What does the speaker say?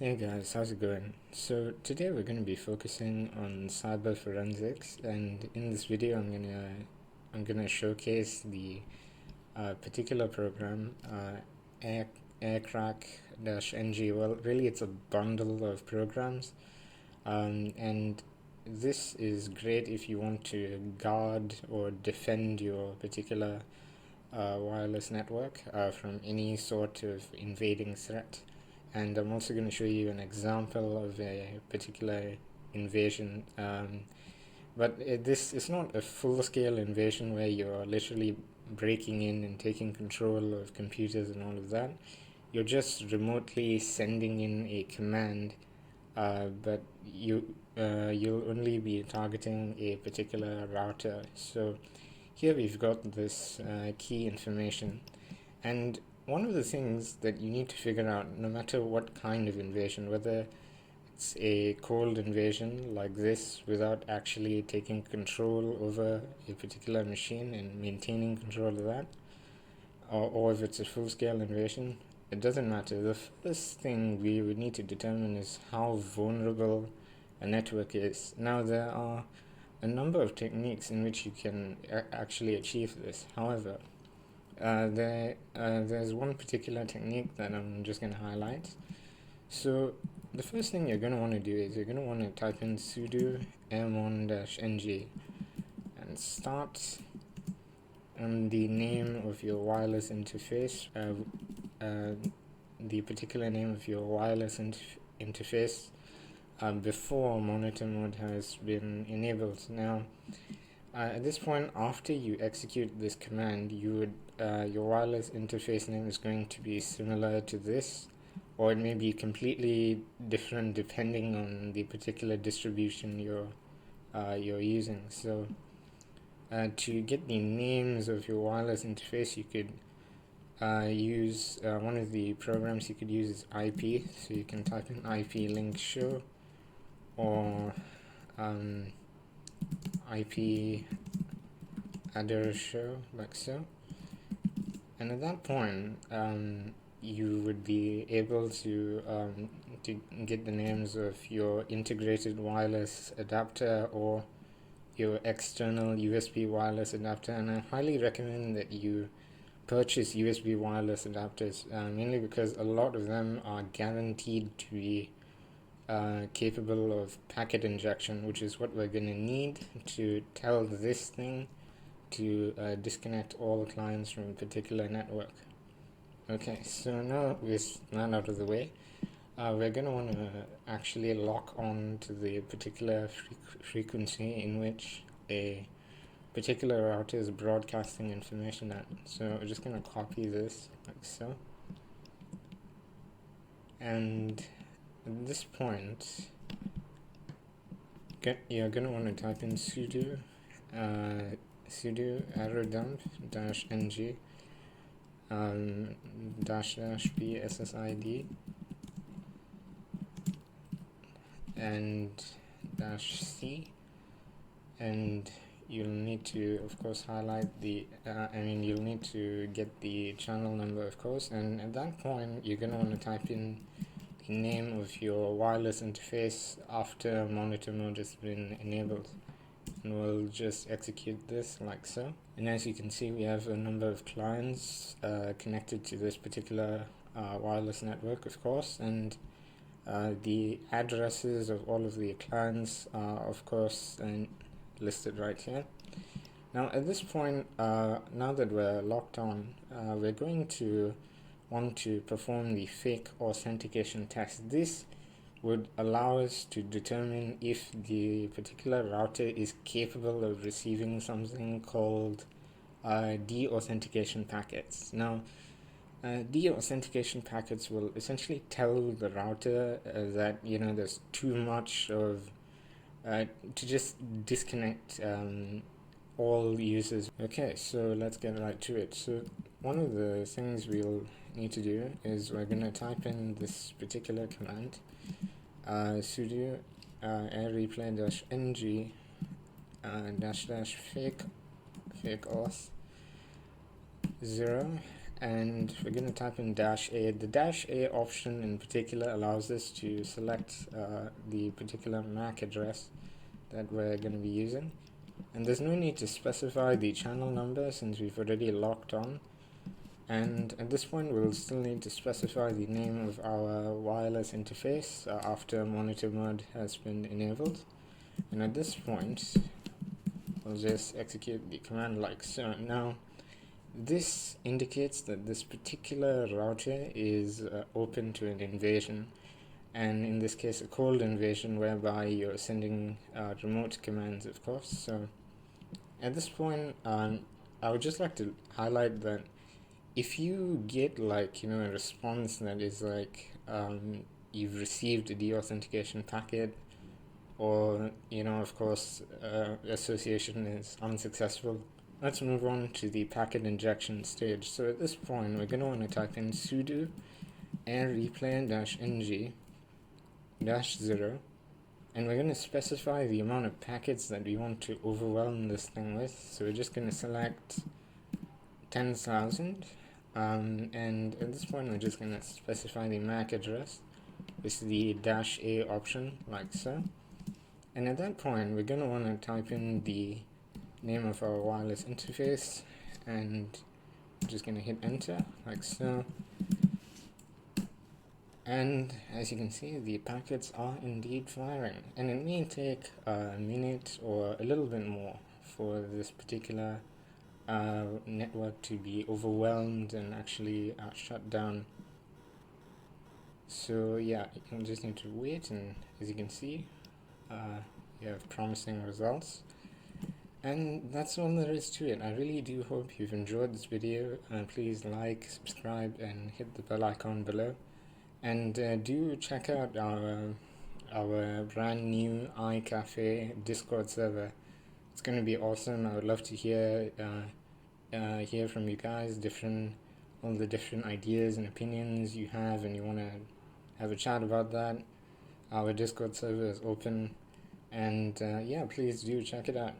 Hey guys, how's it going? So today we're going to be focusing on cyber forensics, and in this video I'm gonna showcase the particular program, aircrack-ng. Well, really it's a bundle of programs, and this is great if you want to guard or defend your particular wireless network from any sort of invading threat. And I'm also going to show you an example of a particular invasion. But this is not a full-scale invasion where you're literally breaking in and taking control of computers and all of that. You're just remotely sending in a command, but you'll only be targeting a particular router. So here we've got this key information, and one of the things that you need to figure out, no matter what kind of invasion, whether it's a cold invasion like this without actually taking control over a particular machine and maintaining control of that, or if it's a full scale invasion, it doesn't matter. The first thing we would need to determine is how vulnerable a network is. Now, there are a number of techniques in which you can actually achieve this. However, there's one particular technique that I'm just going to highlight. So the first thing you're going to want to do is you're going to want to type in sudo m1-ng and start the name of your wireless interface, the particular name of your wireless interface before monitor mode has been enabled. Now, at this point, after you execute this command, your wireless interface name is going to be similar to this, or it may be completely different depending on the particular distribution you're using. So, to get the names of your wireless interface, you could use one of the programs you could use is IP. So you can type in IP link show or IP adder show, like so. And at that point, you would be able to get the names of your integrated wireless adapter or your external USB wireless adapter. And I highly recommend that you purchase USB wireless adapters, mainly because a lot of them are guaranteed to be capable of packet injection, which is what we're going to need to tell this thing to disconnect all clients from a particular network. Okay, so now with that out of the way, we're going to want to actually lock on to the particular frequency in which a particular router is broadcasting information at. So we're just going to copy this like so. And at this point, you're going to want to type in sudo arrow dump -ng --b and -c, and you'll need to of course highlight you'll need to get the channel number, of course, and at that point you're going to want to type in the name of your wireless interface after monitor mode has been enabled, and we'll just execute this like so. And as you can see, we have a number of clients connected to this particular wireless network, of course, and the addresses of all of the clients are of course listed right here. Now at this point, now that we're locked on, we're going to want to perform the fake authentication test. This would allow us to determine if the particular router is capable of receiving something called de-authentication packets. Now, de-authentication packets will essentially tell the router that there's too much of to just disconnect all users. Okay, so let's get right to it. So one of the things we'll need to do is we're going to type in this particular command, sudo airreplay-ng --fake auth 0, and we're going to type in -A. The -A option in particular allows us to select the particular MAC address that we're going to be using, and there's no need to specify the channel number since we've already locked on. And at this point we'll still need to specify the name of our wireless interface after monitor mode has been enabled. And at this point we'll just execute the command like so. Now this indicates that this particular router is open to an invasion, and in this case a cold invasion whereby you're sending remote commands, of course. So at this point I would just like to highlight that if you get like a response that is like you've received a de-authentication packet, or of course association is unsuccessful, let's move on to the packet injection stage. So at this point we're going to want to type in sudo airreplay-ng -0, and we're going to specify the amount of packets that we want to overwhelm this thing with. So we're just going to select 10,000, and at this point we're just going to specify the MAC address with the -A option like so. And at that point we're going to want to type in the name of our wireless interface, and I'm just going to hit enter like so. And as you can see, the packets are indeed firing, and it may take a minute or a little bit more for this particular network to be overwhelmed and actually shut down. So yeah, you just need to wait, and as you can see, you have promising results. And that's all there is to it. I really do hope you've enjoyed this video, and please like, subscribe, and hit the bell icon below. And do check out our brand new iCafe Discord server. It's going to be awesome. I would love to hear from you guys, all the different ideas and opinions you have, and you want to have a chat about that. Our Discord server is open, and yeah, please do check it out.